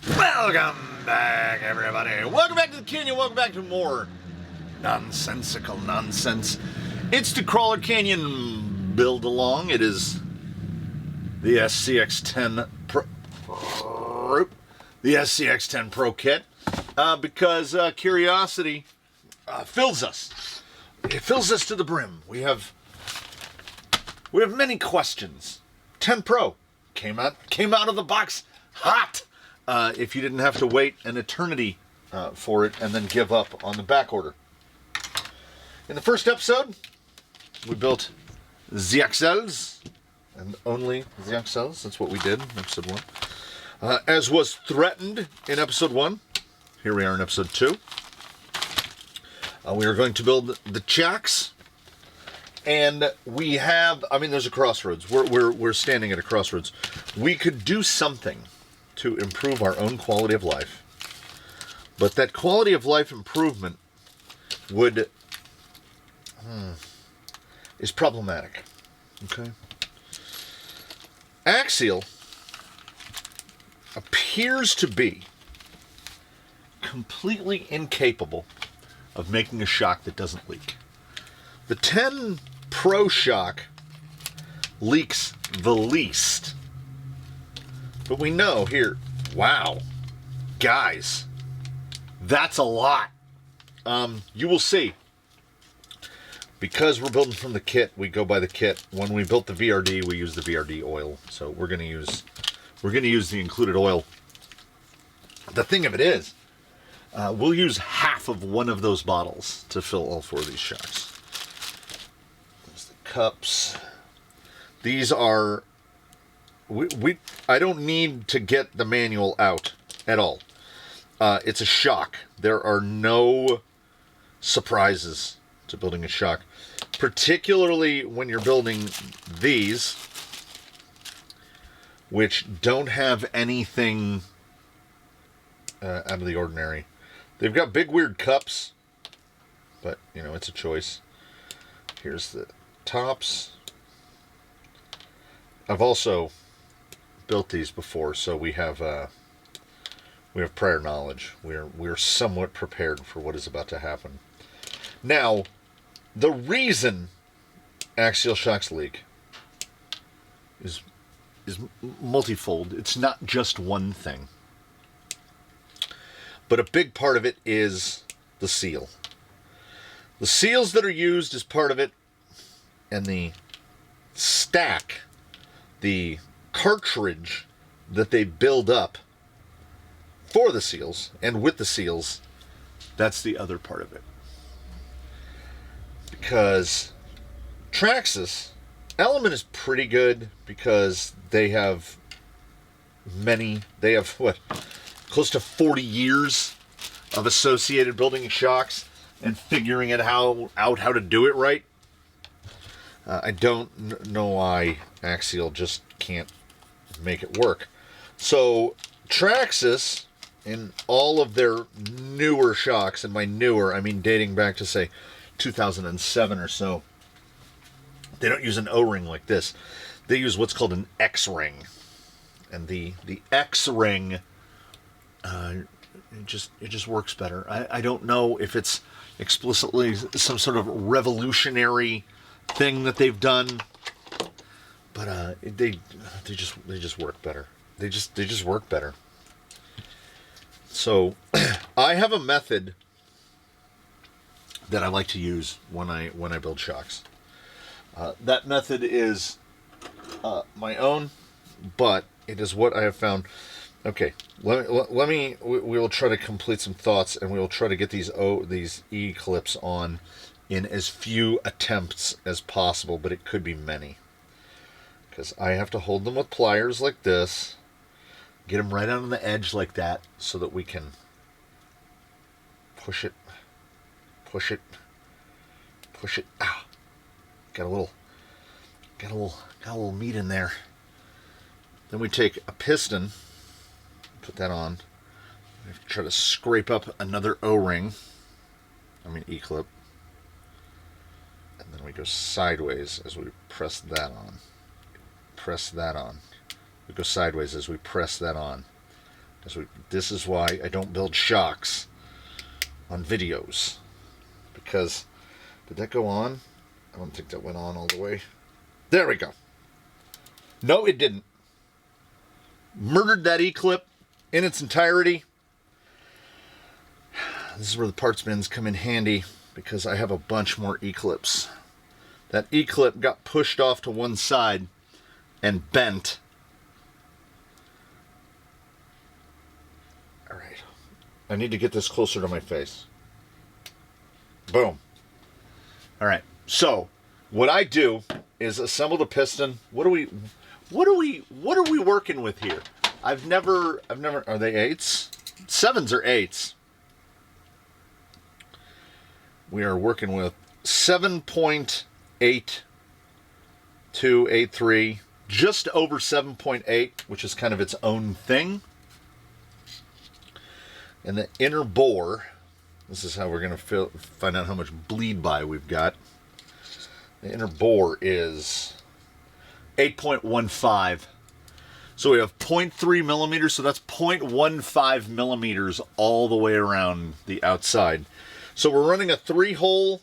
Welcome back, everybody. Welcome back to the Canyon. Welcome back to more nonsensical nonsense. It's the Crawler Canyon build along. It is the SCX10 Pro, the SCX10 Pro kit, because curiosity fills us. It fills us to the brim. We have many questions. 10 Pro came out of the box hot. If you didn't have to wait an eternity for it and then give up on the back order. In the first episode, we built SCXs, and only SCXs. That's what we did in episode 1. As was threatened in episode 1, here we are in episode 2. We are going to build the chacks, and we have, there's a crossroads. We're standing at a crossroads. We could do something to improve our own quality of life, but that quality of life improvement is problematic. Okay. Axial appears to be completely incapable of making a shock that doesn't leak. The 10 Pro shock leaks the least. But we know here, wow, guys, that's a lot. You will see. Because we're building from the kit, we go by the kit. When we built the VRD, we used the VRD oil. So we're gonna use the included oil. The thing of it is, we'll use half of one of those bottles to fill all 4 of these shocks. There's the cups. These are. I don't need to get the manual out at all. It's a shock. There are no surprises to building a shock, particularly when you're building these, which don't have anything out of the ordinary. They've got big weird cups, but it's a choice. Here's the tops. I've also built these before, so we have prior knowledge. We're somewhat prepared for what is about to happen. Now, the reason axial shocks leak is multifold. It's not just one thing, but a big part of it is the seal. The seals that are used as part of it, and the stack, the cartridge that they build up for the seals and with the seals, that's the other part of it. Because Traxxas Element is pretty good because they have close to 40 years of associated building shocks and figuring it out how to do it right. I don't know why Axial just can't make it work. So Traxxas, in all of their newer shocks, and by newer I mean dating back to say 2007 or so, they don't use an O-ring like this. They use what's called an X-ring, and the X-ring it just works better. I don't know if it's explicitly some sort of revolutionary thing that they've done, but they just work better. They just work better. So I have a method that I like to use when I build shocks. That method is my own, but it is what I have found. Okay, we will try to complete some thoughts, and we will try to get these E clips on in as few attempts as possible, but it could be many. Because I have to hold them with pliers like this, get them right on the edge like that, so that we can push it. Ah, got a little meat in there. Then we take a piston, put that on. We have to try to scrape up another O-ring. E-clip. And then we go sideways as we press that on. We go sideways as we press that on. This is why I don't build shocks on videos. Because, did that go on? I don't think that went on all the way. There we go. No, it didn't. Murdered that E-clip in its entirety. This is where the parts bins come in handy because I have a bunch more E-clips. That E-clip got pushed off to one side and bent. All right. I need to get this closer to my face. Boom. All right. So, what I do is assemble the piston. What are we working with here? I've never, are they 8s? 7s or 8s. We are working with 7.8283, just over 7.8, which is kind of its own thing. And the inner bore, this is how we're going to find out how much bleed by we've got. The inner bore is 8.15. So we have 0.3 millimeters, so that's 0.15 millimeters all the way around the outside. So we're running a 3-hole,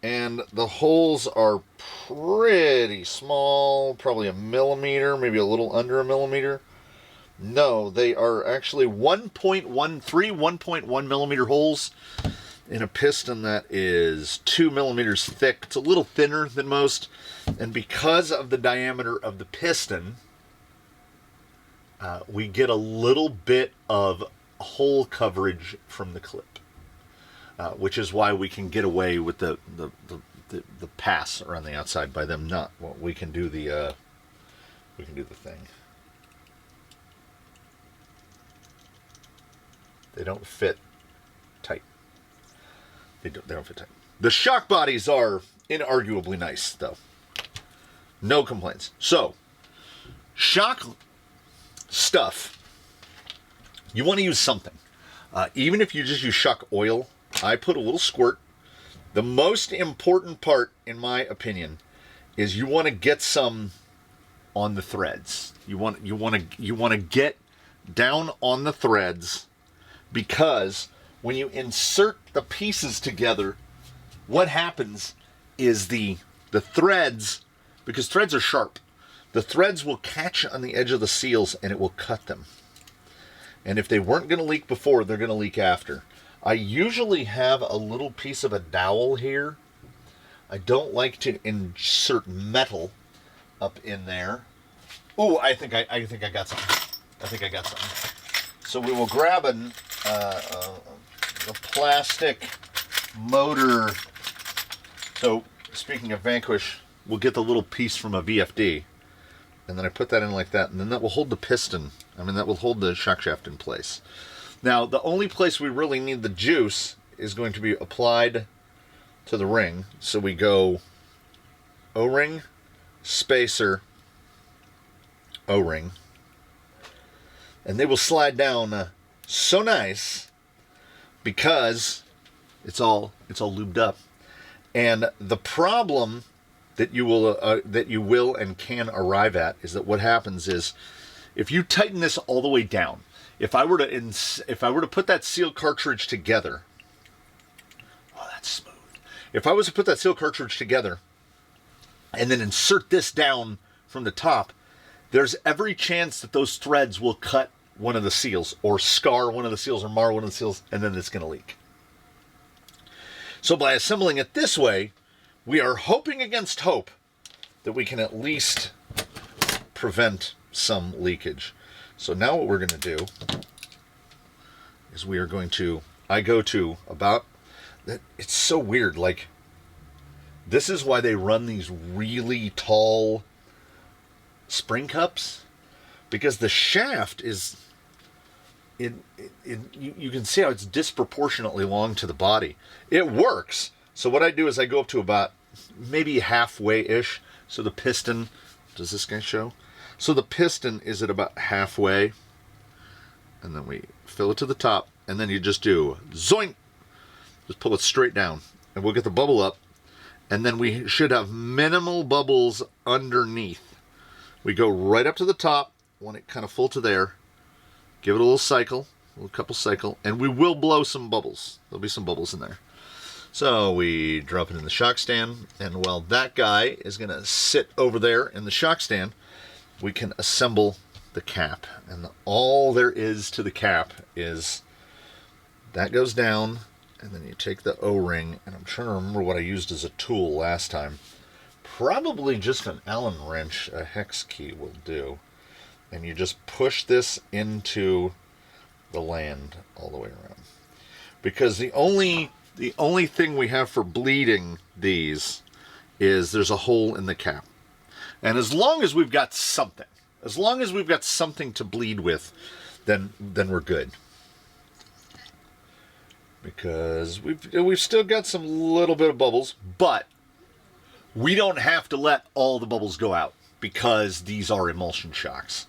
and the holes are pretty small, probably a millimeter, maybe a little under a millimeter. No, they are actually 1.1 millimeter holes in a piston that is 2 millimeters thick. It's a little thinner than most, and because of the diameter of the piston, we get a little bit of hole coverage from the clip, which is why we can get away with the pass around the outside by them not. Well, we can do the thing. They don't fit tight. They don't fit tight. The shock bodies are inarguably nice, though. No complaints. So, shock stuff. You want to use something. Even if you just use shock oil, I put a little squirt. The most important part, in my opinion, is you want to get some on the threads. You want to get down on the threads, because when you insert the pieces together, what happens is the threads, because threads are sharp, the threads will catch on the edge of the seals and it will cut them. And if they weren't going to leak before, they're going to leak after. I usually have a little piece of a dowel here. I don't like to insert metal up in there. Ooh, I think I got something. I think I got something. So we will grab a plastic motor. So speaking of Vanquish, we'll get the little piece from a VFD, and then I put that in like that, and then that will hold the piston. That will hold the shock shaft in place. Now, the only place we really need the juice is going to be applied to the ring. So we go O-ring, spacer, O-ring, and they will slide down so nice because it's all lubed up. And the problem that you will and can arrive at is that what happens is, if you tighten this all the way down, if I were to put that seal cartridge together, oh, that's smooth. If I was to put that seal cartridge together and then insert this down from the top, there's every chance that those threads will cut one of the seals, or scar one of the seals, or mar one of the seals, and then it's going to leak. So by assembling it this way, we are hoping against hope that we can at least prevent some leakage. So now what we're going to do is we are going to, I go to about, it's so weird, like, this is why they run these really tall spring cups, because the shaft is, you can see how it's disproportionately long to the body. It works. So what I do is I go up to about maybe halfway-ish. So the piston, does this guy show? So the piston is at about halfway, and then we fill it to the top, and then you just do zoink, just pull it straight down, and we'll get the bubble up, and then we should have minimal bubbles underneath. We go right up to the top, want it kind of full to there, Give it a little cycle, a little couple cycle, and we will blow some bubbles. There'll be some bubbles in there. So we drop it in the shock stand, and while that guy is going to sit over there in the shock stand, we can assemble the cap. And all there is to the cap is that goes down, and then you take the O-ring, and I'm trying to remember what I used as a tool last time. Probably just an Allen wrench, a hex key will do. And you just push this into the land all the way around. Because the only thing we have for bleeding these is there's a hole in the cap. And as long as we've got something, to bleed with, then we're good. Because we've still got some little bit of bubbles, but we don't have to let all the bubbles go out because these are emulsion shocks.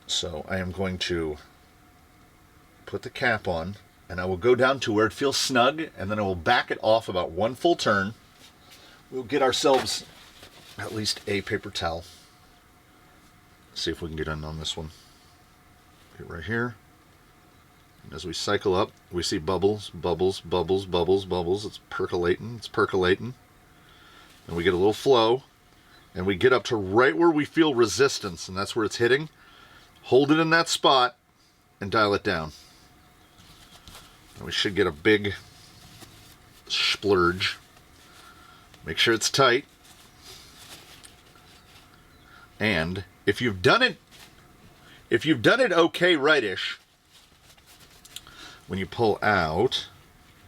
So I am going to put the cap on, and I will go down to where it feels snug, and then I will back it off about one full turn. We'll get ourselves at least a paper towel. See if we can get in on this one. Get right here. And as we cycle up, we see bubbles, bubbles, bubbles, bubbles, bubbles. It's percolating, it's percolating. And we get a little flow, and we get up to right where we feel resistance, and that's where it's hitting. Hold it in that spot and dial it down. And we should get a big splurge. Make sure it's tight. And if you've done it okay rightish, when you pull out,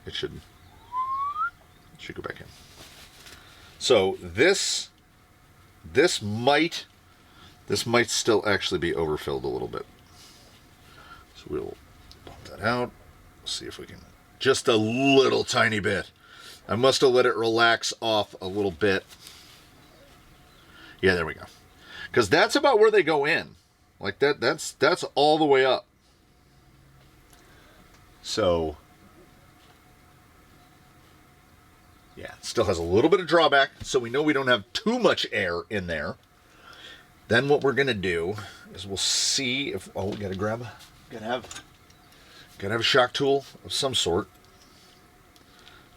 it should go back in. So this might still actually be overfilled a little bit. So we'll bump that out. See if we can, just a little tiny bit. I must have let it relax off a little bit. Yeah, there we go. Because that's about where they go in. Like that's all the way up. So, yeah, it still has a little bit of drawback, so we know we don't have too much air in there. Then what we're gonna do is we'll see if we gotta have a shock tool of some sort.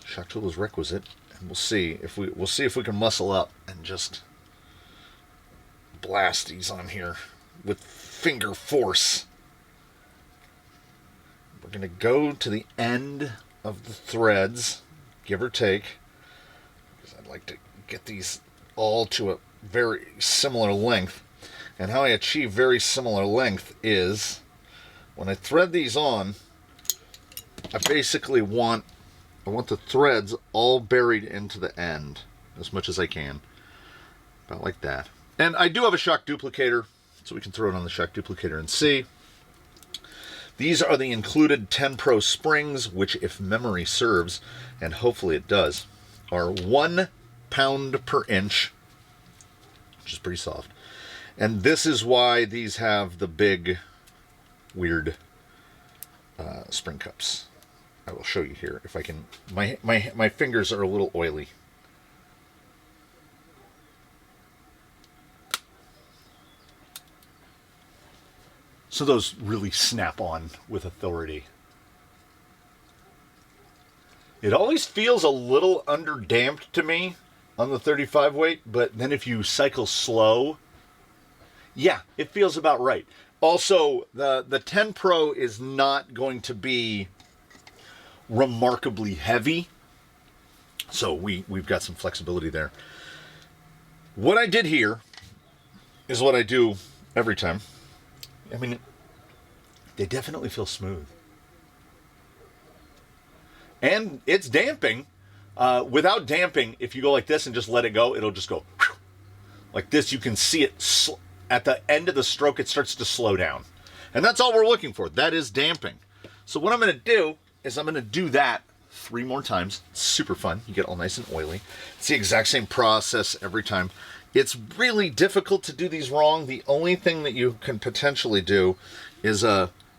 Shock tool is requisite, and we'll see if we can muscle up and just blast these on here with finger force. We're going to go to the end of the threads, give or take, because I'd like to get these all to a very similar length. And how I achieve very similar length is when I thread these on, I basically want the threads all buried into the end as much as I can. About like that. And I do have a shock duplicator, so we can throw it on the shock duplicator and see. These are the included 10 Pro springs, which, if memory serves, and hopefully it does, are 1 pound per inch, which is pretty soft. And this is why these have the big, weird spring cups. I will show you here if I can. My fingers are a little oily. So those really snap on with authority. It always feels a little underdamped to me on the 35 weight, but then if you cycle slow, yeah, it feels about right. Also, the 10 Pro is not going to be remarkably heavy, so we've got some flexibility there. What I did here is what I do every time. I mean, they definitely feel smooth. And it's damping. Without damping, if you go like this and just let it go, it'll just go whew. Like this. You can see it at the end of the stroke, it starts to slow down. And that's all we're looking for. That is damping. So what I'm going to do is I'm going to do that 3 more times. It's super fun. You get all nice and oily. It's the exact same process every time. It's really difficult to do these wrong. The only thing that you can potentially do is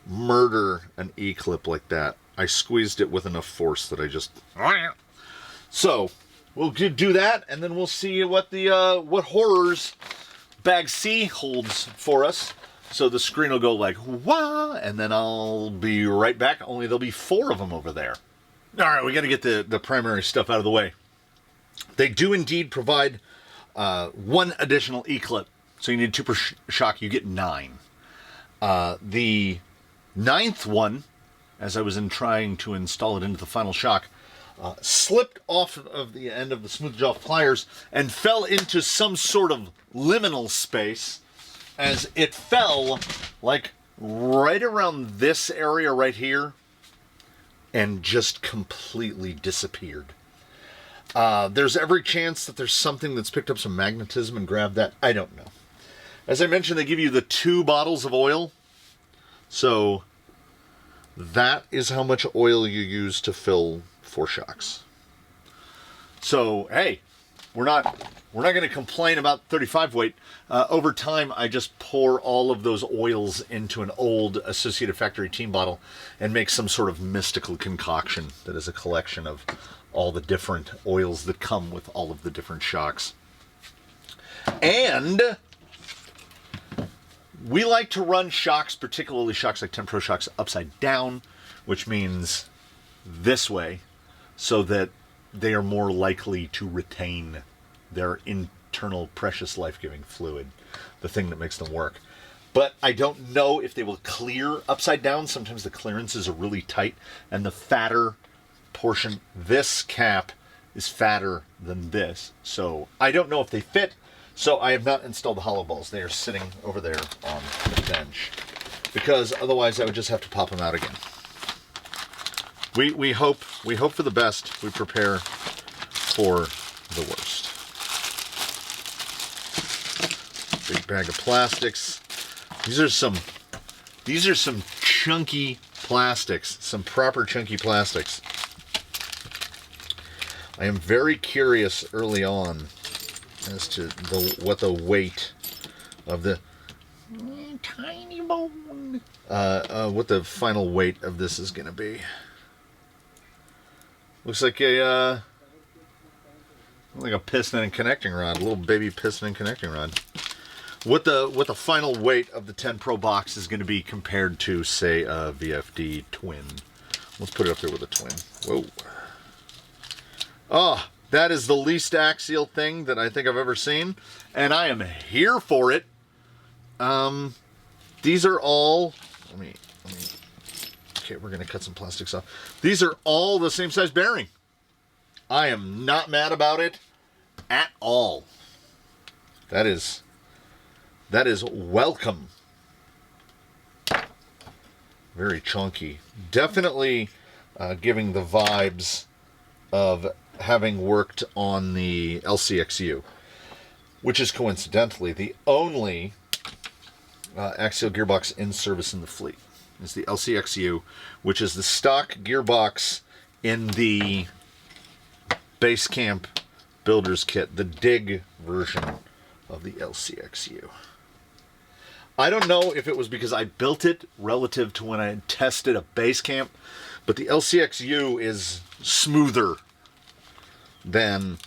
murder an E-clip like that. I squeezed it with enough force that I just... So, we'll do that, and then we'll see what the what horrors Bag C holds for us. So the screen will go like, wah, and then I'll be right back, only there'll be 4 of them over there. All right, we got to get the primary stuff out of the way. They do indeed provide 1 additional E-clip. So you need 2 per shock, you get 9. The 9th one, as I was trying to install it into the final shock, slipped off of the end of the smooth jaw pliers and fell into some sort of liminal space, as it fell like right around this area right here and just completely disappeared. There's every chance that there's something that's picked up some magnetism and grabbed that. I don't know. As I mentioned, they give you the 2 bottles of oil. So that is how much oil you use to fill 4 shocks. So, hey, we're not going to complain about 35 weight. Over time, I just pour all of those oils into an old Associated Factory team bottle and make some sort of mystical concoction that is a collection of all the different oils that come with all of the different shocks. And we like to run shocks, particularly shocks like 10 Pro shocks, upside down, which means this way, so that they are more likely to retain their internal precious life-giving fluid, the thing that makes them work. But I don't know if they will clear upside down. Sometimes the clearances are really tight, and the fatter portion, this cap is fatter than this. So I don't know if they fit. So I have not installed the hollow balls. They are sitting over there on the bench, because otherwise I would just have to pop them out again. We hope for the best. We prepare for the worst. Big bag of plastics. These are some chunky plastics, some proper chunky plastics. I am very curious early on as to what the weight of the tiny bone, what the final weight of this is going to be. Looks like a piston and connecting rod, a little baby piston and connecting rod. What the final weight of the 10 Pro box is going to be compared to, say, a VFD twin. Let's put it up there with a twin. Whoa. Oh, that is the least axial thing that I think I've ever seen, and I am here for it. These are all, okay, we're going to cut some plastics off. These are all the same size bearing. I am not mad about it at all. That is welcome. Very chunky. Definitely giving the vibes of having worked on the LCXU, which is coincidentally the only axial gearbox in service in the fleet. Is the LCXU, which is the stock gearbox in the base camp builder's kit, the DIG version of the LCXU. I don't know if it was because I built it relative to when I had tested a base camp, but the LCXU is smoother than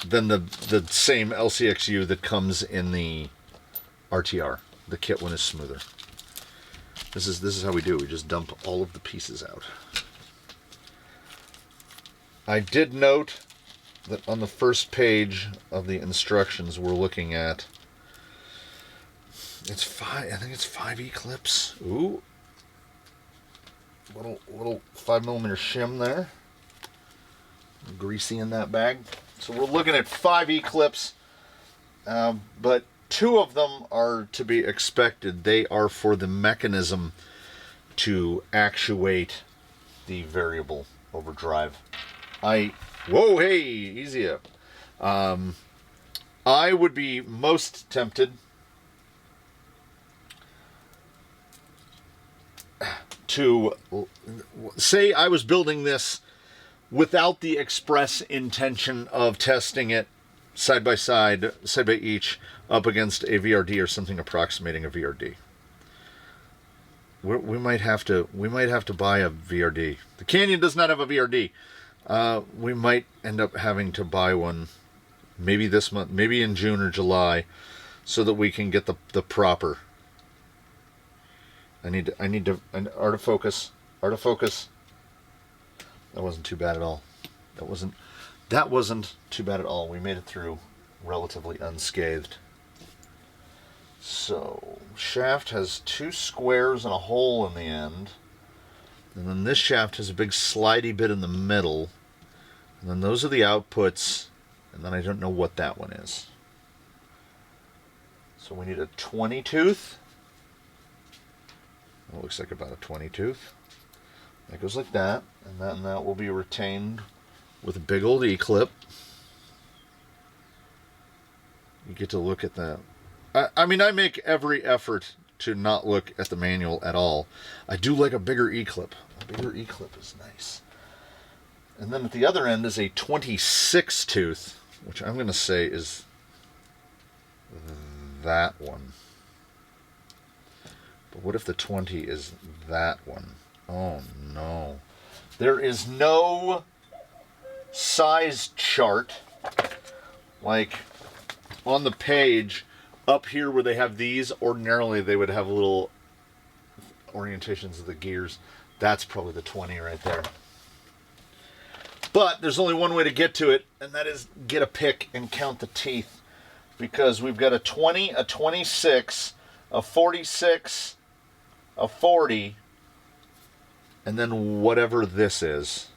the same LCXU that comes in the RTR. The kit one is smoother. This is how we do. We just dump all of the pieces out. I did note that on the first page of the instructions we're looking at, I think it's 5 E-clips. Ooh. Little 5mm shim there. Greasy in that bag. So we're looking at 5 E-clips, but 2 of them are to be expected. They are for the mechanism to actuate the variable overdrive. Whoa, hey, easy up. I would be most tempted to say I was building this without the express intention of testing it side by each, up against a VRD or something approximating a VRD. We might have to buy a VRD. The Canyon does not have a VRD. We might end up having to buy one, maybe this month, maybe in June or July, so that we can get the proper I need to, an art of focus. Art of focus. That wasn't too bad at all. That wasn't too bad at all. We made it through relatively unscathed. So, shaft has 2 squares and a hole in the end. And then this shaft has a big slidey bit in the middle. And then those are the outputs. And then I don't know what that one is. So we need a 20 tooth. It looks like about a 20 tooth. That goes like that. And that will be retained with a big old E-clip. You get to look at that. I mean, I make every effort to not look at the manual at all. I do like a bigger E-clip. A bigger E-clip is nice. And then at the other end is a 26 tooth, which I'm going to say is that one. But what if the 20 is that one? Oh, no. There is no size chart like on the page up here where they have these. Ordinarily they would have little orientations of the gears. That's probably the 20 right there. But there's only one way to get to it, and that is get a pick and count the teeth, because we've got a 20, a 26, a 46, a 40, and then whatever this is.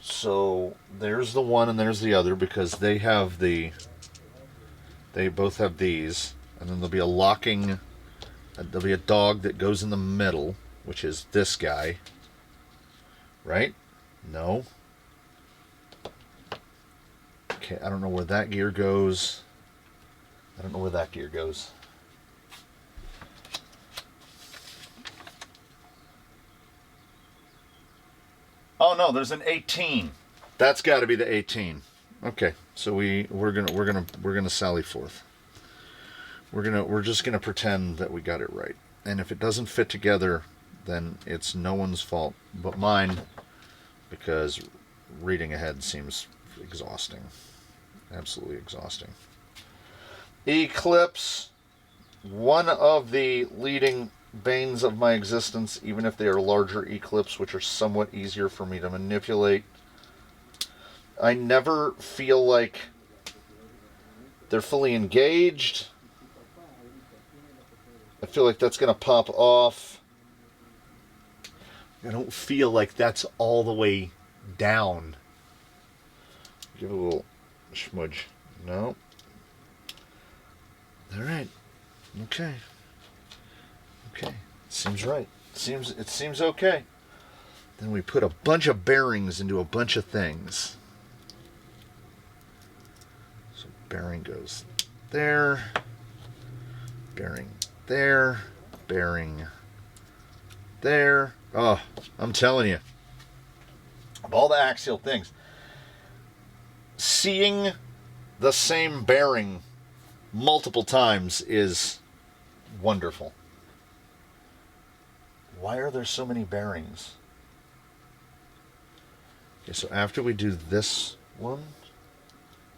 So there's the one and there's the other, because they both have these, and then there'll be a locking, there'll be a dog that goes in the middle, which is this guy, right? No. Okay, I don't know where that gear goes. I don't know where that gear goes. Oh no, there's an 18. That's got to be the 18. Okay, so we're gonna sally forth. We're just gonna pretend that we got it right. And if it doesn't fit together, then it's no one's fault but mine, because reading ahead seems exhausting. Absolutely exhausting. Eclipse, one of the leading banes of my existence, even if they are larger eclipse, which are somewhat easier for me to manipulate. I never feel like they're fully engaged. I feel like that's going to pop off. I don't feel like that's all the way down. Give it a little smudge. No. All right. Okay. Okay. Seems right. It seems okay. Then we put a bunch of bearings into a bunch of things. So bearing goes there. Bearing there. Bearing there. Oh, I'm telling you. Of all the axial things, seeing the same bearing multiple times is wonderful. Why are there so many bearings? Okay, so after we do this one,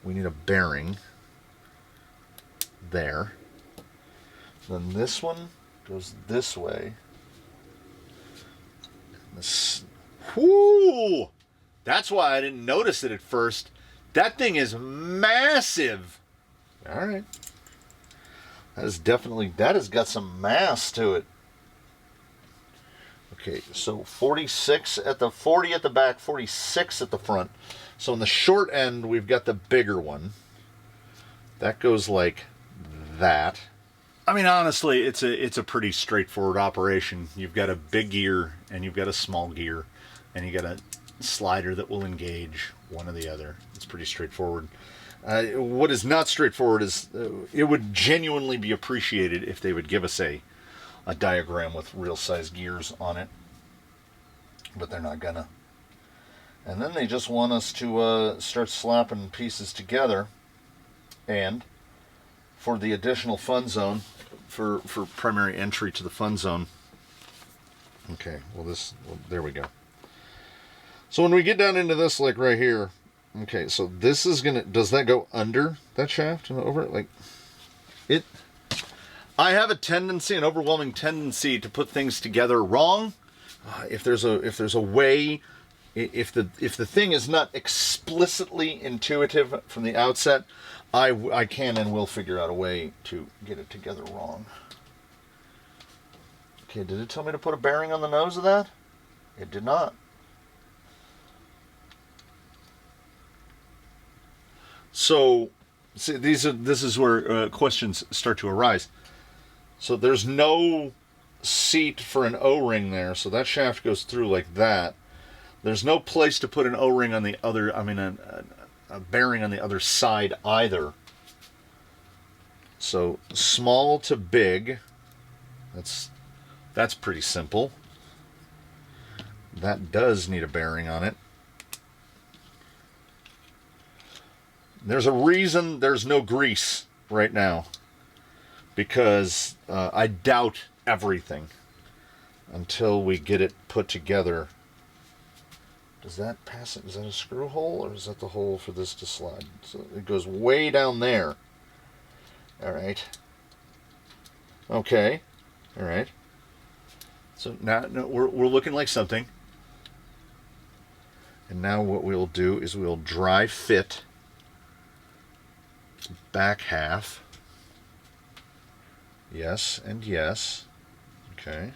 we need a bearing there. Then this one goes this way. This, whoo! That's why I didn't notice it at first. That thing is massive. All right. That has got some mass to it. Okay, so 46 at the 40 at the back, 46 at the front. So on the short end, we've got the bigger one. That goes like that. I mean, honestly, it's a pretty straightforward operation. You've got a big gear and you've got a small gear, and you got a slider that will engage one or the other. It's pretty straightforward. What is not straightforward is it would genuinely be appreciated if they would give us a diagram with real size gears on it, but they're not gonna. And then they just want us to start slapping pieces together, and for the additional fun zone, for primary entry to the fun zone. Okay, well there we go. So when we get down into this, like right here, okay, so this is gonna, does that go under that shaft and over it? Like, I have a tendency, an overwhelming tendency, to put things together wrong. If there's a way, if the thing is not explicitly intuitive from the outset, I can and will figure out a way to get it together wrong. Okay, did it tell me to put a bearing on the nose of that? It did not. So, see, this is where questions start to arise. So there's no seat for an O-ring there, so that shaft goes through like that. There's no place to put an O-ring on the other, I mean a bearing on the other side either. So small to big, that's pretty simple. That does need a bearing on it. There's a reason there's no grease right now, because I doubt everything until we get it put together. Does that pass it? Is that a screw hole, or is that the hole for this to slide? So it goes way down there. All right. Okay. All right. So now we're looking like something. And now what we'll do is we'll dry fit back half. Yes and yes. Okay.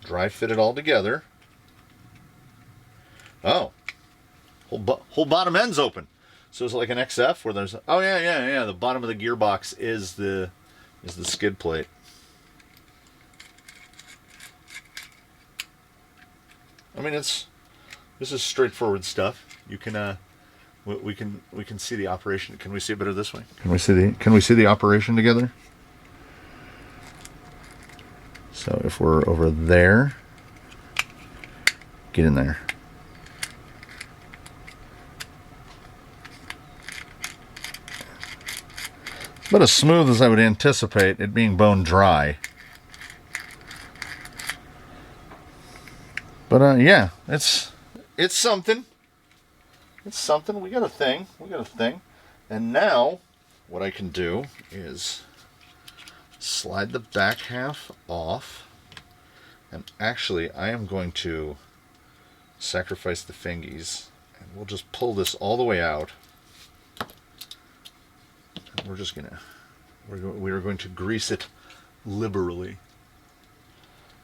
Dry fit it all together. Oh. Whole bottom end's open. So it's like an XF where there's, oh yeah, the bottom of the gearbox is the skid plate. I mean, this is straightforward stuff. You can we can see the operation. Can we see it better this way? Can we see the operation together? So if we're over there, get in there. But as smooth as I would anticipate, it being bone dry. But yeah, it's something. It's something. We got a thing. And now, what I can do is slide the back half off. And actually, I am going to sacrifice the fingies. And we'll just pull this all the way out. And we're just we are going to grease it liberally,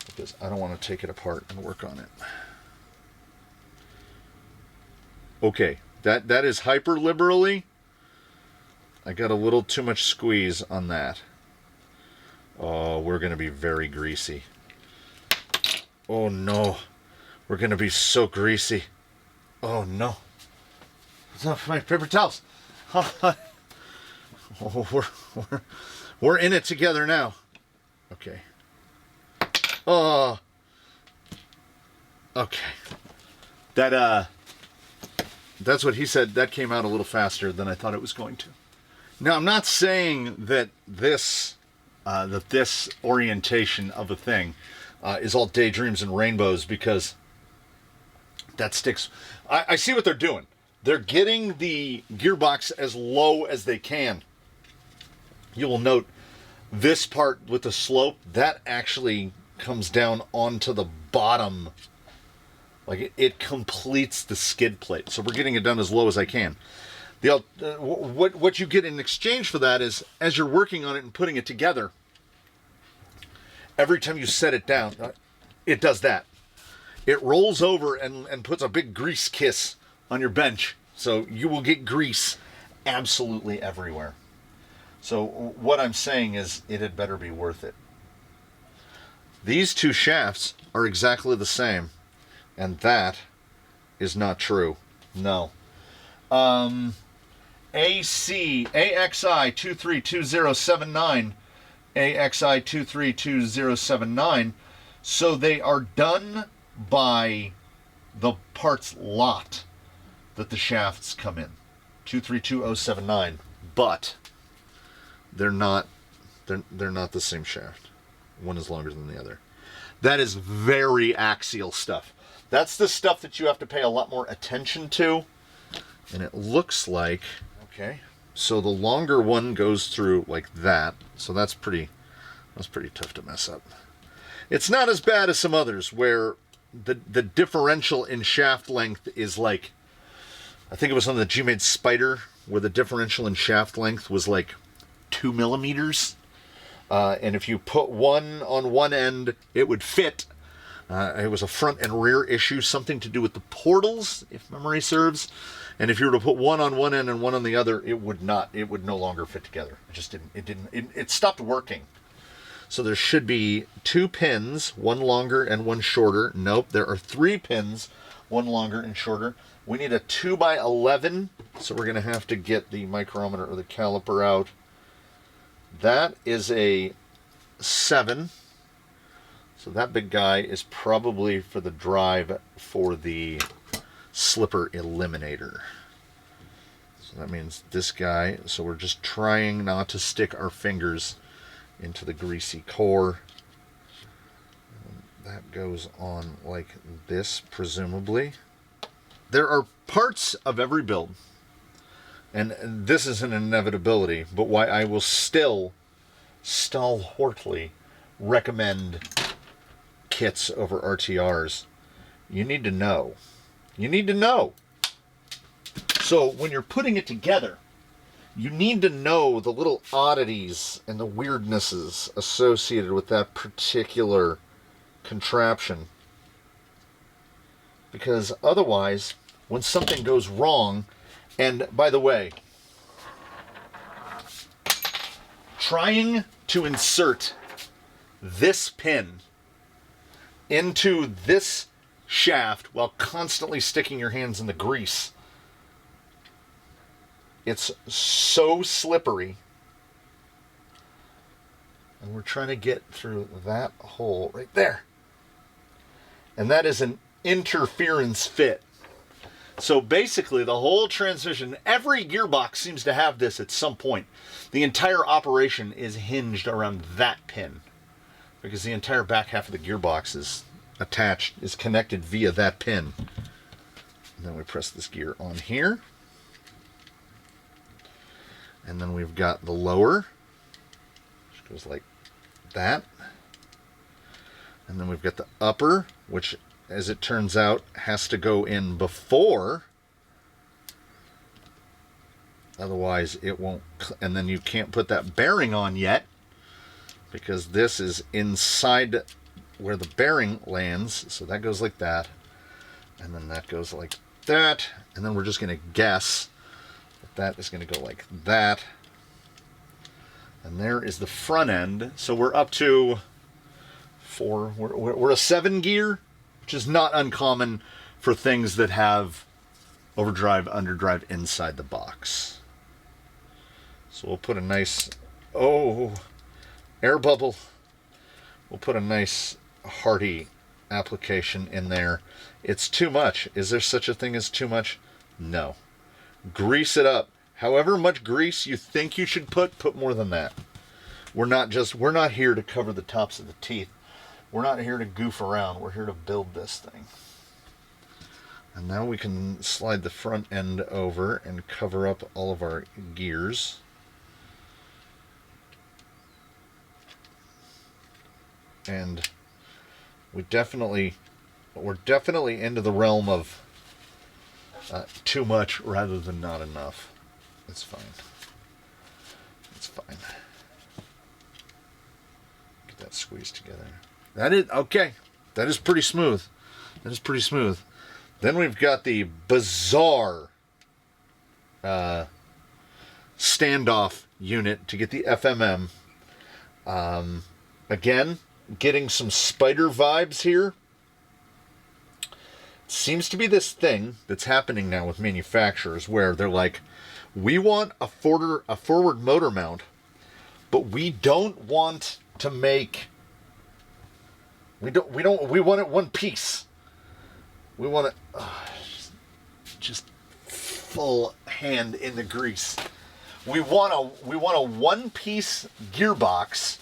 because I don't want to take it apart and work on it. Okay, that is hyper liberally. I got a little too much squeeze on that. Oh, we're going to be very greasy. Oh no, we're going to be so greasy. Oh no. It's not my paper towels. Oh, we're in it together now. Okay. Oh. Okay. That's what he said. That came out a little faster than I thought it was going to. Now, I'm not saying that this orientation of a thing is all daydreams and rainbows, because that sticks. I see what they're doing. They're getting the gearbox as low as they can. You will note this part with the slope, that actually comes down onto the bottom. Like it completes the skid plate. So we're getting it done as low as I can. What you get in exchange for that is, as you're working on it and putting it together, every time you set it down, it does that. It rolls over and puts a big grease kiss on your bench. So you will get grease absolutely everywhere. So what I'm saying is, it had better be worth it. These two shafts are exactly the same, and that is not true. No. AXI 232079, AXI 232079. So they are done by the parts lot that the shafts come in, 232079, but they're not the same shaft. One is longer than the other. That is very axial stuff. That's the stuff that you have to pay a lot more attention to. And it looks like, okay, So the longer one goes through like that. So that's pretty tough to mess up. It's not as bad as some others where the differential in shaft length is like, I think it was on the G-Made Spider where the differential in shaft length was like 2 millimeters. And if you put one on one end, it would fit. It was a front and rear issue, something to do with the portals, if memory serves. And if you were to put one on one end and one on the other, it would not. It would no longer fit together. It just didn't. It stopped working. So there should be 2 pins, one longer and one shorter. Nope, there are 3 pins, one longer and shorter. We need a 2x11, so we're going to have to get the micrometer or the caliper out. That is a 7. So that big guy is probably for the drive for the slipper eliminator. So that means this guy. So we're just trying not to stick our fingers into the greasy core. And that goes on like this, presumably. There are parts of every build, and this is an inevitability, but why I will still stalwartly recommend kits over RTRs. You need to know. You need to know. So when you're putting it together, you need to know the little oddities and the weirdnesses associated with that particular contraption. Because otherwise, when something goes wrong, and by the way, trying to insert this pin into this shaft while constantly sticking your hands in the grease, it's so slippery. And we're trying to get through that hole right there. And that is an interference fit. So basically the whole transmission, every gearbox seems to have this at some point. The entire operation is hinged around that pin, because the entire back half of the gearbox is attached, is connected via that pin. And then we press this gear on here. And then we've got the lower, which goes like that. And then we've got the upper, which, as it turns out, has to go in before. Otherwise, it won't. And then you can't put that bearing on yet, because this is inside where the bearing lands. So that goes like that. And then that goes like that. And then we're just going to guess that that is going to go like that. And there is the front end. So we're up to 4. We're a 7 gear, which is not uncommon for things that have overdrive, underdrive inside the box. So we'll put a nice, air bubble. We'll put a nice hearty application in there. It's too much. Is there such a thing as too much? No. Grease it up. However much grease you think you should put more than that. We're not here to cover the tops of the teeth. We're not here to goof around. We're here to build this thing. And now we can slide the front end over and cover up all of our gears. And we're definitely into the realm of too much rather than not enough. It's fine. It's fine. Get that squeezed together. That is okay. That is pretty smooth. That is pretty smooth. Then we've got the bizarre standoff unit to get the FMM. Again, getting some Spider vibes here. Seems to be this thing that's happening now with manufacturers where they're like, we want a forward motor mount, but we don't want to make, we want it one piece. We want it just full hand in the grease. We want a one-piece gearbox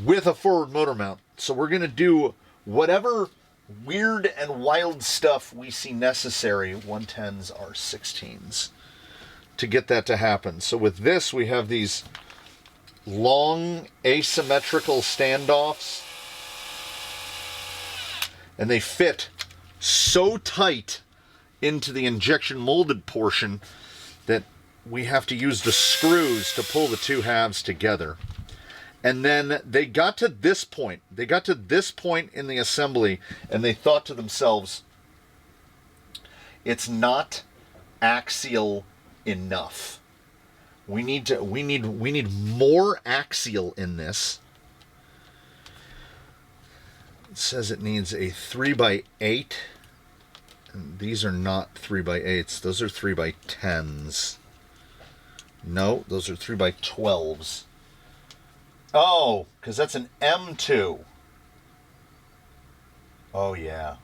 with a forward motor mount. So we're gonna do whatever weird and wild stuff we see necessary. 110s are 16s. to get that to happen. So with this, we have these long asymmetrical standoffs, and they fit so tight into the injection molded portion that we have to use the screws to pull the two halves together. And then they got to this point. They got to this point in the assembly, and they thought to themselves, it's not axial enough. We need more axial in this. It says it needs a 3x8. And these are not 3x8s. Those are 3x10s. No, those are 3x12s. Oh, because that's an M2. Oh, yeah.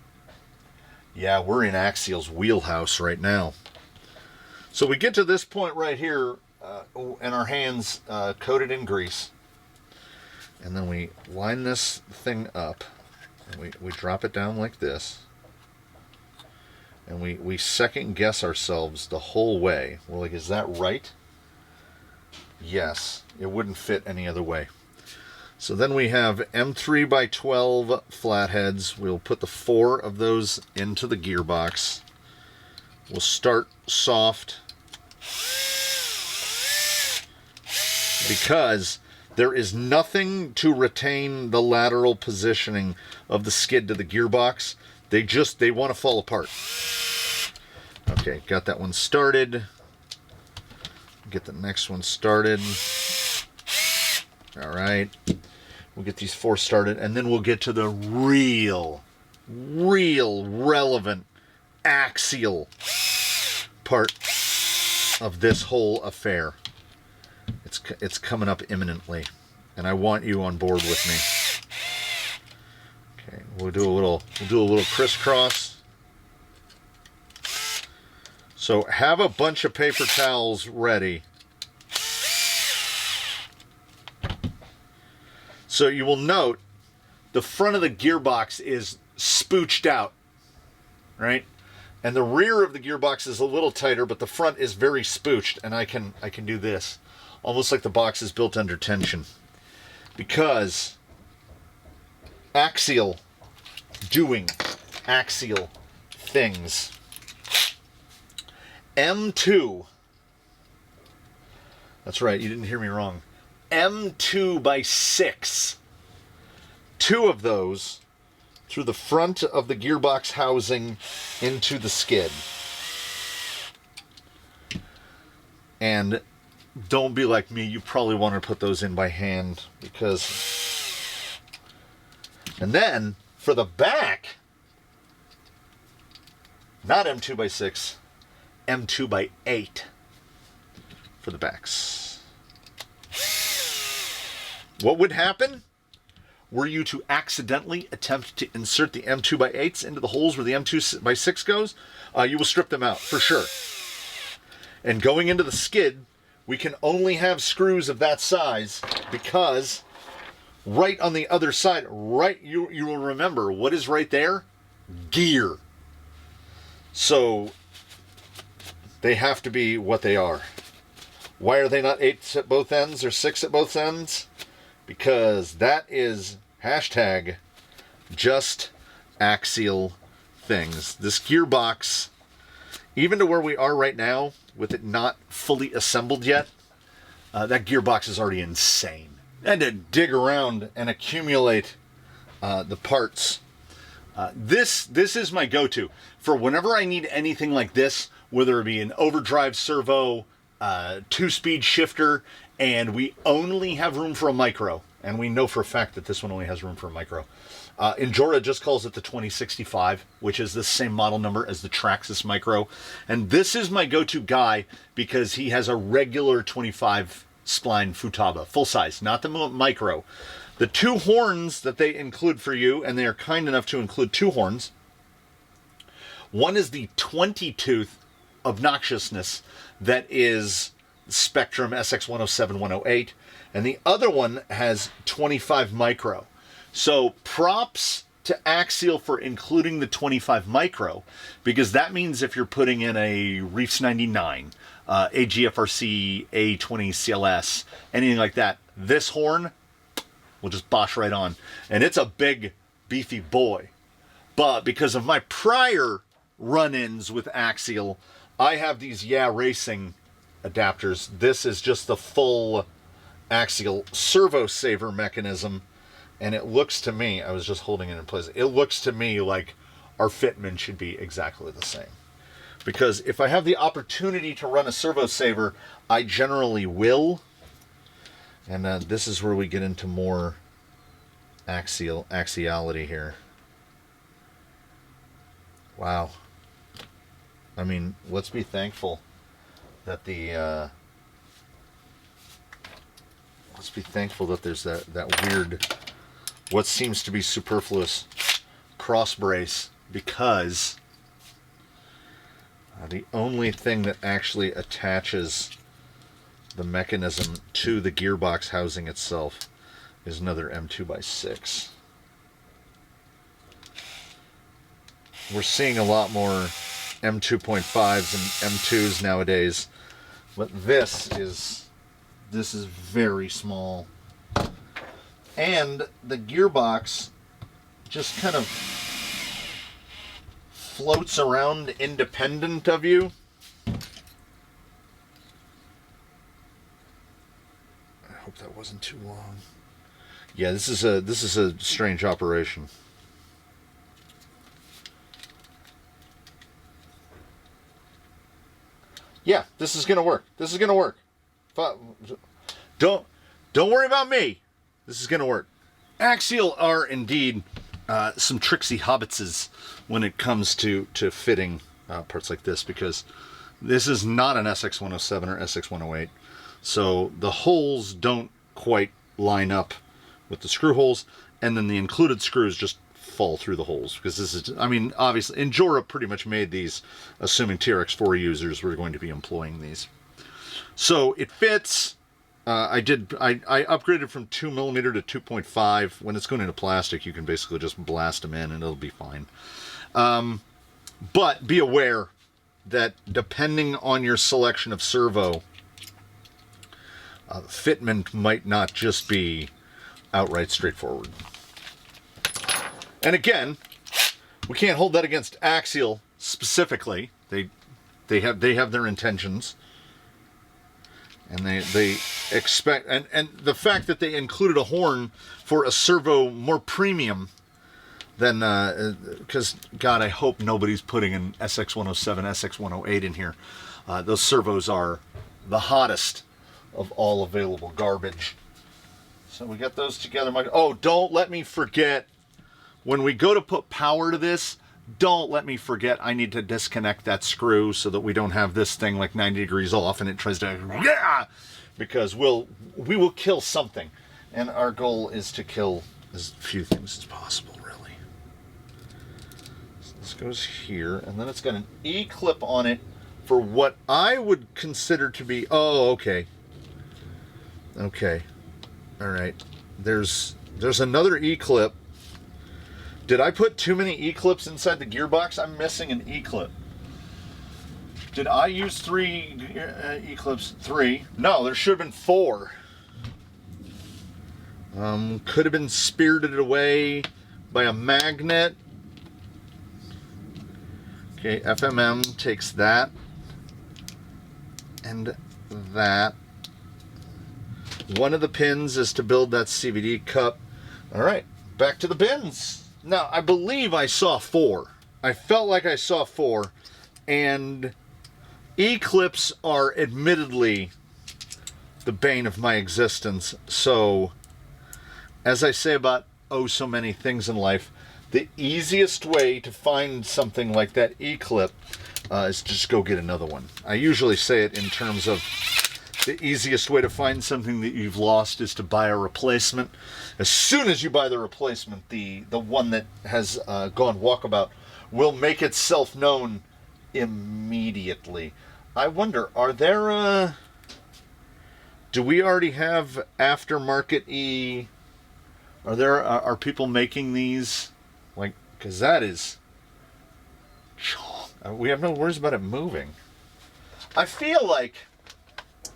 Yeah, we're in Axial's wheelhouse right now. So we get to this point right here, and our hands coated in grease. And then we line this thing up. And we drop it down like this. And we second guess ourselves the whole way. We're like, is that right? Yes, it wouldn't fit any other way. So then we have M3x12 flatheads. We'll put the 4 of those into the gearbox. We'll start soft because there is nothing to retain the lateral positioning of the skid to the gearbox. They want to fall apart. Okay, got that one started. Get the next one started. All right. We'll get these 4 started, and then we'll get to the real relevant axial part of this whole affair. It's coming up imminently, and I want you on board with me. Okay, we'll do a little crisscross. So have a bunch of paper towels ready. So you will note the front of the gearbox is spooched out, right? And the rear of the gearbox is a little tighter, but the front is very spooched, and I can do this. Almost like the box is built under tension. Because axial doing axial things. M2. That's right, you didn't hear me wrong. M2x6. 2 of those through the front of the gearbox housing into the skid. And don't be like me, you probably want to put those in by hand because... And then for the back, not M2x6, M2x8 for the backs. What would happen were you to accidentally attempt to insert the M2x8s into the holes where the M2x6 goes? You will strip them out for sure. And going into the skid, we can only have screws of that size because right on the other side, you will remember what is right there? Gear. So they have to be what they are. Why are they not 8 at both ends or 6 at both ends? Because that is hashtag just axial things. This gearbox, even to where we are right now, with it not fully assembled yet, that gearbox is already insane. And to dig around and accumulate the parts. This is my go-to for whenever I need anything like this, whether it be an overdrive servo, 2-speed shifter, and we only have room for a micro. And we know for a fact that this one only has room for a micro. Injora just calls it the 2065, which is the same model number as the Traxxas Micro. And this is my go-to guy because he has a regular 25 spline Futaba, full size, not the micro. The 2 horns that they include for you, and they are kind enough to include 2 horns. One is the 20-tooth obnoxiousness that is Spectrum SX107108, and the other one has 25 micro. So props to Axial for including the 25 micro, because that means if you're putting in a Reefs 99, AGFRC A20 CLS, anything like that, this horn will just bosh right on. And it's a big, beefy boy. But because of my prior run-ins with Axial, I have these Yeah Racing adapters. This is just the full Axial servo saver mechanism, and it looks to me, I was just holding it in place, it looks to me like our fitment should be exactly the same. Because if I have the opportunity to run a servo saver, I generally will. And this is where we get into more axiality here. Wow. I mean, let's be thankful that the let's be thankful that there's that weird, what seems to be superfluous cross brace, because the only thing that actually attaches the mechanism to the gearbox housing itself is another M2x6. We're seeing a lot more M2.5s and M2s nowadays, but this is very small, and the gearbox just kind of floats around independent of you. I hope that wasn't too long. Yeah, this is a strange operation. Yeah, this is gonna work. This is gonna work. Don't worry about me. This is gonna work. Axial are indeed some tricksy hobbitses when it comes to fitting parts like this, because this is not an SX107 or SX108, so the holes don't quite line up with the screw holes, and then the included screws just fall through the holes, because this is, I mean, obviously, Injora pretty much made these assuming TRX4 users were going to be employing these. So it fits. I upgraded from 2mm to 2.5. When it's going into plastic, you can basically just blast them in and it'll be fine. But be aware that depending on your selection of servo, fitment might not just be outright straightforward. And again, we can't hold that against Axial specifically. They have their intentions, and they expect, and the fact that they included a horn for a servo more premium than, because God, I hope nobody's putting an SX107, SX108 in here. Those servos are the hottest of all available garbage. So we got those together. Oh, don't let me forget, when we go to put power to this, don't let me forget I need to disconnect that screw so that we don't have this thing like 90 degrees off and it tries to, yeah, because we will kill something. And our goal is to kill as few things as possible, really. So this goes here, and then it's got an E-clip on it for what I would consider to be, oh, okay. Okay. All right. There's another E-clip. Did I put too many E-clips inside the gearbox? I'm missing an E-clip. Did I use 3 E-clips? 3? No, there should have been 4. Could have been spirited away by a magnet. Okay, FMM takes that and that. One of the pins is to build that CVD cup. All right, back to the bins. Now, I believe I saw 4. I felt like I saw 4. And E-clips are admittedly the bane of my existence. So, as I say about oh so many things in life, the easiest way to find something like that E-clip is to just go get another one. I usually say it in terms of the easiest way to find something that you've lost is to buy a replacement. As soon as you buy the replacement, the one that has gone walkabout will make itself known immediately. I wonder, are there, do we already have aftermarket E? Are people making these? because that is... We have no worries about it moving. I feel like,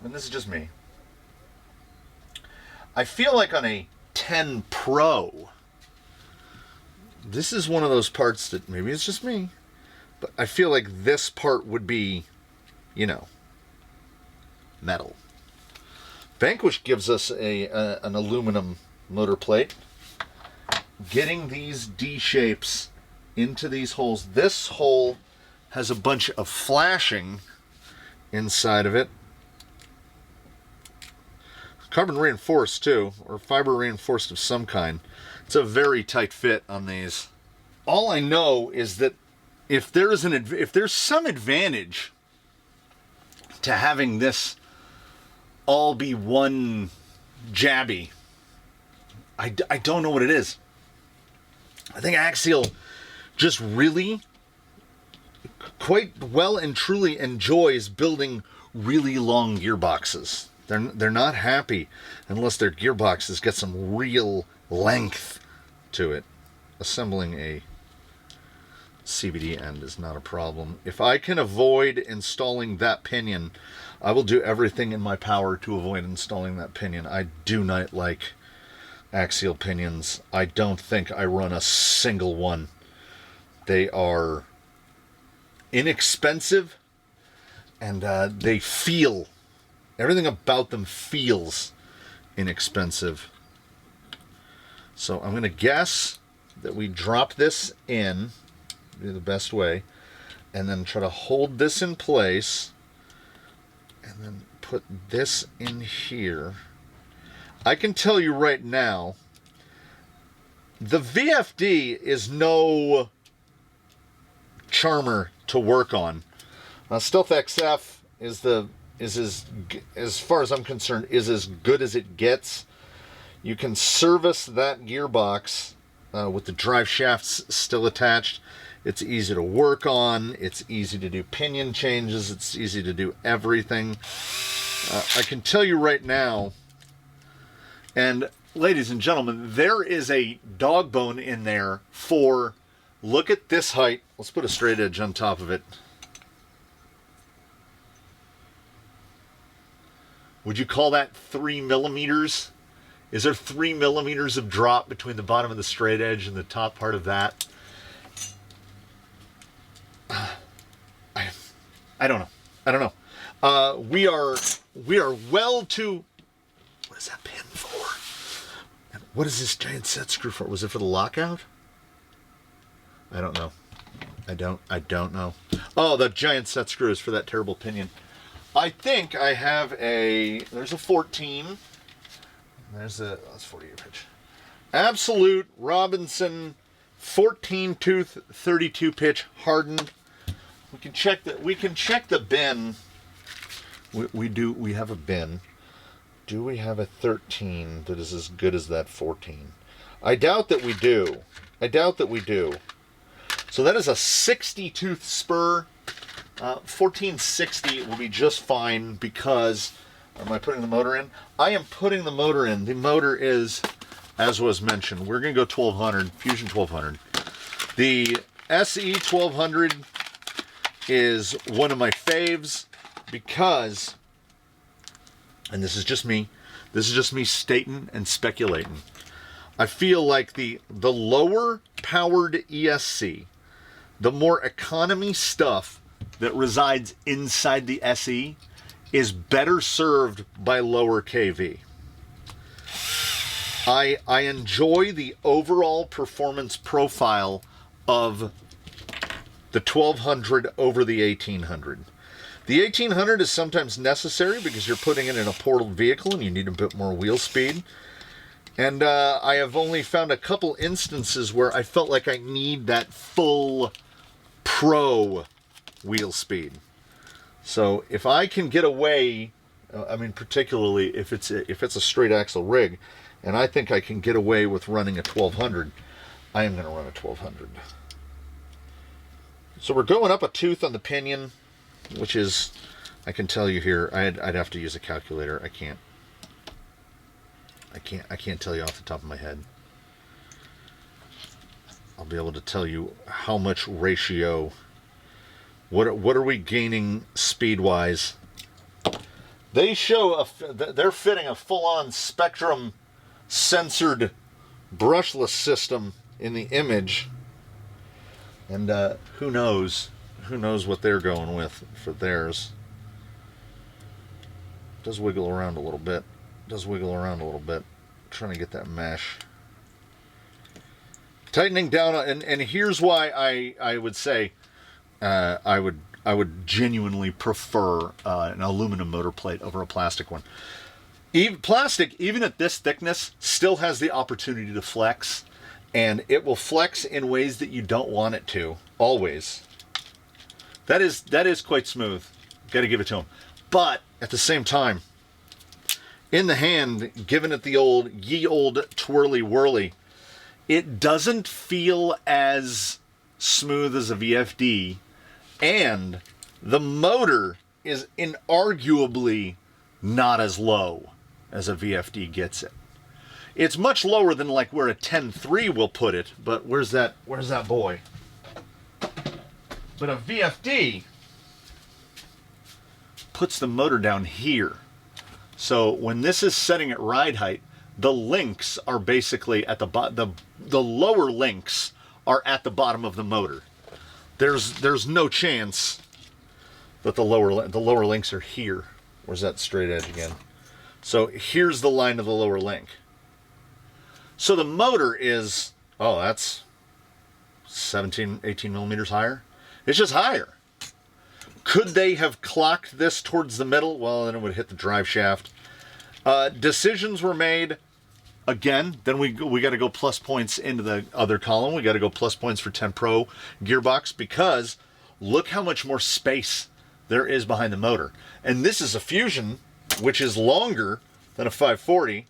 and this is just me, I feel like on a 10 Pro, this is one of those parts that, maybe it's just me, but I feel like this part would be, you know, metal. Vanquish gives us an aluminum motor plate. Getting these D shapes into these holes. This hole has a bunch of flashing inside of it. Carbon reinforced too, or fiber reinforced of some kind. It's a very tight fit on these. All I know is that if there's some advantage to having this all be one jabby, I don't know what it is. I think Axial just really quite well and truly enjoys building really long gearboxes. They're not happy unless their gearboxes get some real length to it. Assembling a CVD end is not a problem. If I can avoid installing that pinion, I will do everything in my power to avoid installing that pinion. I do not like Axial pinions. I don't think I run a single one. They are inexpensive, and they feel, everything about them feels inexpensive. So I'm going to guess that we drop this in, do the best way, and then try to hold this in place, and then put this in here. I can tell you right now, the VFD is no charmer to work on. Stealth XF is as far as I'm concerned, is as good as it gets. You can service that gearbox with the drive shafts still attached. It's easy to work on. It's easy to do pinion changes. It's easy to do everything. I can tell you right now, and ladies and gentlemen, there is a dog bone in there for, look at this height. Let's put a straight edge on top of it. Would you call that 3 millimeters? Is there 3 millimeters of drop between the bottom of the straight edge and the top part of that? I don't know. I don't know. We are well to... What is that pin for? And what is this giant set screw for? Was it for the lockout? I don't know. I don't know. Oh, the giant set screw is for that terrible pinion. I think I have there's a 14. That's 40-year pitch. Absolute Robinson 14 tooth 32 pitch hardened. We can check the bin. We have a bin. Do we have a 13 that is as good as that 14? I doubt that we do. So that is a 60 tooth spur. 1460 will be just fine because, am I putting the motor in? I am putting the motor in. The motor is, as was mentioned, we're going to go 1200, Fusion 1200. The SE 1200 is one of my faves because, and this is just me stating and speculating, I feel like the lower powered ESC, the more economy stuff that resides inside the SE is better served by lower KV. I enjoy the overall performance profile of the 1200 over the 1800. The 1800 is sometimes necessary because you're putting it in a portal vehicle and you need a bit more wheel speed. And I have only found a couple instances where I felt like I need that full pro wheel speed. So if I can get away, I mean, particularly if it's a straight axle rig, and I think I can get away with running a 1200, I am going to run a 1200. So we're going up a tooth on the pinion, which is, I can tell you here, I'd have to use a calculator. I can't tell you off the top of my head. I'll be able to tell you how much ratio. What are we gaining speed-wise? They show they're fitting a full-on Spectrum censored brushless system in the image, and who knows what they're going with for theirs. Does wiggle around a little bit. Trying to get that mesh. Tightening down, and here's why I would say I would genuinely prefer an aluminum motor plate over a plastic one. Plastic, even at this thickness, still has the opportunity to flex, and it will flex in ways that you don't want it to, always. That is quite smooth. Got to give it to them. But at the same time, in the hand, giving it the ye old twirly whirly, it doesn't feel as smooth as a VFD, and the motor is inarguably not as low as a VFD gets it. It's much lower than like where a 10.3 will put it, but where's that boy? But a VFD puts the motor down here. So when this is setting at ride height, the links are basically at the lower links are at the bottom of the motor. There's no chance that the lower links are here. Where's that straight edge again? So here's the line of the lower link. So the motor is, that's 17, 18 millimeters higher. It's just higher. Could they have clocked this towards the middle? Well, then it would hit the drive shaft. Decisions were made. Again, then we got to go plus points into the other column. We got to go plus points for 10 Pro gearbox, because look how much more space there is behind the motor. And this is a Fusion, which is longer than a 540,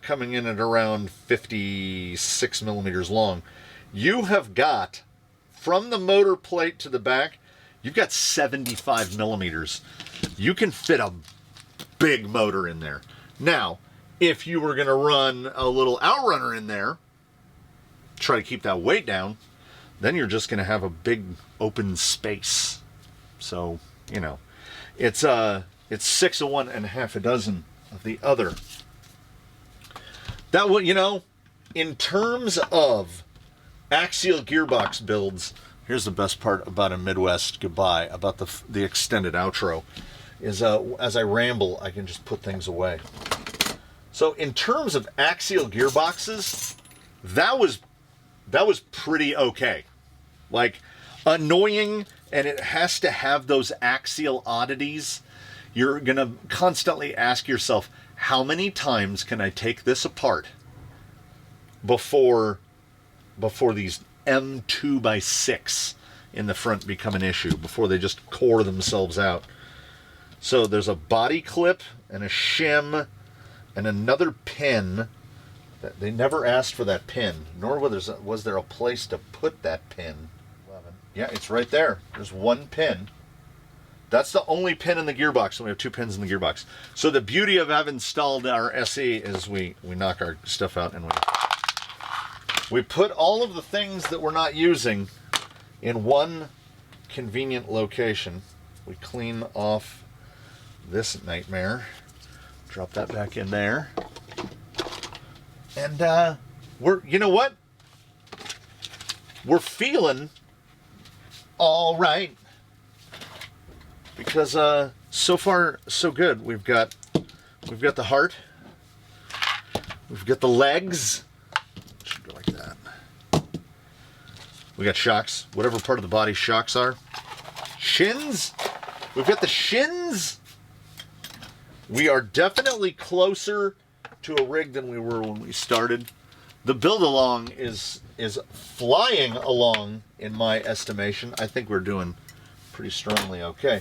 coming in at around 56 millimeters long. You have got, from the motor plate to the back, you've got 75 millimeters. You can fit a big motor in there. Now, if you were going to run a little Outrunner in there, try to keep that weight down, then you're just going to have a big open space. So, it's 6 of one and half a dozen of the other. That would, in terms of axial gearbox builds, here's the best part about a Midwest goodbye, about the extended outro, is as I ramble, I can just put things away. So in terms of axial gearboxes, that was pretty okay. Like, annoying, and it has to have those axial oddities. You're gonna constantly ask yourself, how many times can I take this apart before these M2x6 in the front become an issue, before they just core themselves out? So there's a body clip and a shim and another pin. They never asked for that pin, nor was there a place to put that pin. Yeah, it's right there. There's one pin. That's the only pin in the gearbox, so we have 2 pins in the gearbox. So the beauty of having installed our SE is we knock our stuff out and we put all of the things that we're not using in one convenient location. We clean off this nightmare. Drop that back in there. And you know what? We're feeling all right. Because so far so good. We've got the heart. We've got the legs. Should go like that. We got shocks. Whatever part of the body shocks are. Shins. We've got the shins. We are definitely closer to a rig than we were when we started. The build along is flying along in my estimation. I think we're doing pretty strongly okay.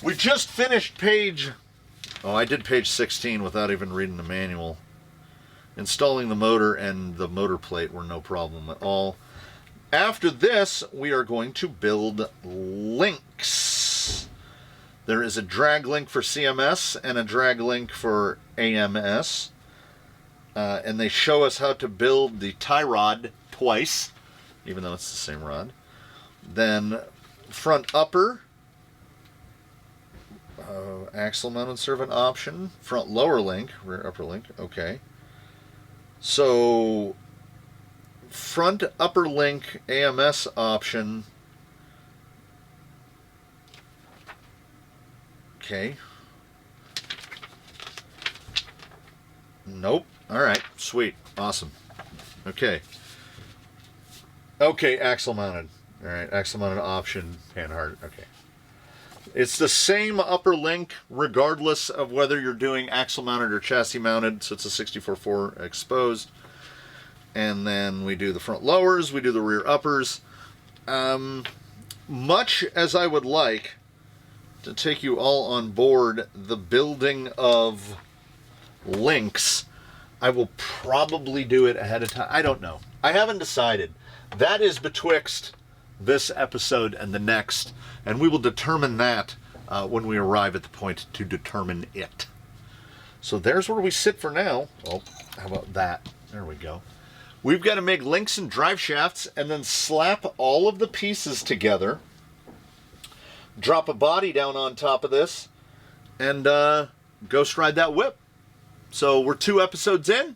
We just finished I did page 16 without even reading the manual. Installing the motor and the motor plate were no problem at all. After this, we are going to build links. There is a drag link for CMS and a drag link for AMS. And they show us how to build the tie rod twice. even though it's the same rod. Then front upper, axle mounted servant option, front lower link, rear upper link, okay. So front upper link AMS option, okay. Nope. All right, sweet, awesome. Okay. Okay, axle mounted. All right, axle mounted option, panhard. Okay. It's the same upper link regardless of whether you're doing axle mounted or chassis mounted, so it's a 64.4 exposed. And then we do the front lowers, we do the rear uppers. Much as I would like to take you all on board the building of links, I will probably do it ahead of time. I don't know. I haven't decided. That is betwixt this episode and the next, and we will determine that when we arrive at the point to determine it. So there's where we sit for now. Oh, how about that? There we go. We've got to make links and drive shafts and then slap all of the pieces together, drop a body down on top of this, and ghost ride that whip. So we're 2 episodes in.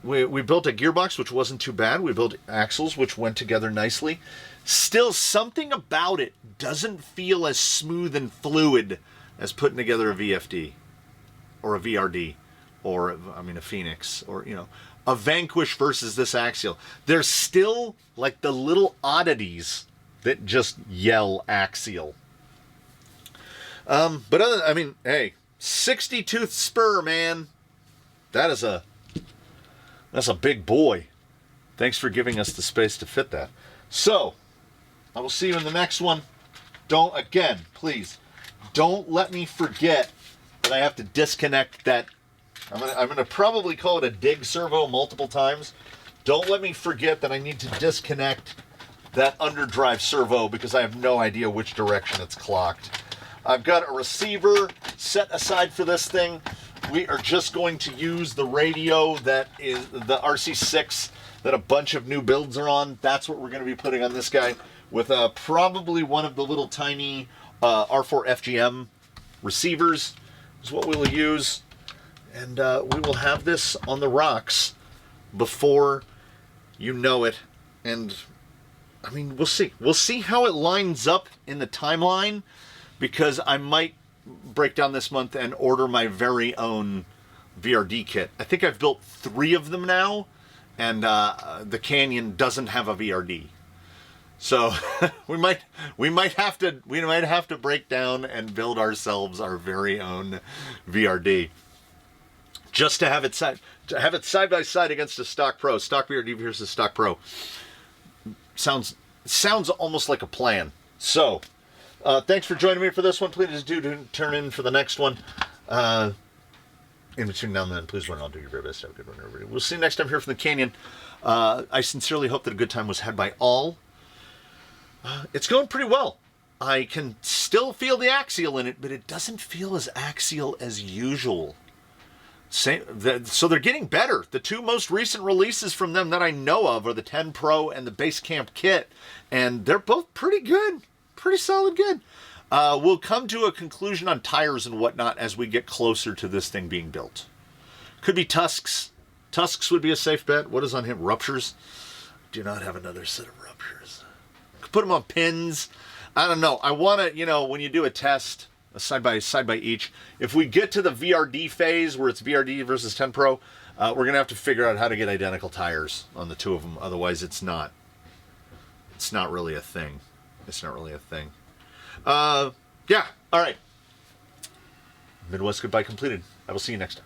We built a gearbox, which wasn't too bad. We built axles, which went together nicely. Still, something about it doesn't feel as smooth and fluid as putting together a VFD or a VRD or, I mean, a Phoenix or, you know, a Vanquish versus this axial. There's still, like, the little oddities that just yell axial. But other than, I mean, hey, 60-tooth spur, man. That's a big boy. Thanks for giving us the space to fit that. So, I will see you in the next one. Please, don't let me forget that I have to disconnect that. I'm gonna probably call it a dig servo multiple times. Don't let me forget that I need to disconnect that underdrive servo because I have no idea which direction it's clocked. I've got a receiver set aside for this thing. We are just going to use the radio that is the RC6 that a bunch of new builds are on. That's what we're going to be putting on this guy with probably one of the little tiny R4 FGM receivers is what we'll use. And we will have this on the rocks before you know it. And, I mean, we'll see. We'll see how it lines up in the timeline, because I might break down this month and order my very own VRD kit. I think I've built 3 of them now, and the Canyon doesn't have a VRD. So we might have to break down and build ourselves our very own VRD. Just to have it side by side against a stock Pro. Stock VRD versus stock Pro. Sounds almost like a plan. So, thanks for joining me for this one. Please do turn in for the next one. In between now and then, please run. I'll do your very best. Have a good one, everybody. We'll see you next time here from the Canyon. I sincerely hope that a good time was had by all. It's going pretty well. I can still feel the axial in it, but it doesn't feel as axial as usual. So they're getting better. The 2 most recent releases from them that I know of are the 10 Pro and the Base Camp kit, and they're both pretty good. Pretty solid good. We'll come to a conclusion on tires and whatnot as we get closer to this thing being built. Could be Tusks. Tusks would be a safe bet. What is on him? Ruptures? Do not have another set of ruptures. Could put them on pins. I don't know. I want to, you know, when you do a test, a side by each, if we get to the VRD phase where it's VRD versus 10 Pro, we're going to have to figure out how to get identical tires on the 2 of them. Otherwise, it's not really a thing. It's not really a thing. Yeah. All right. Midwest goodbye completed. I will see you next time.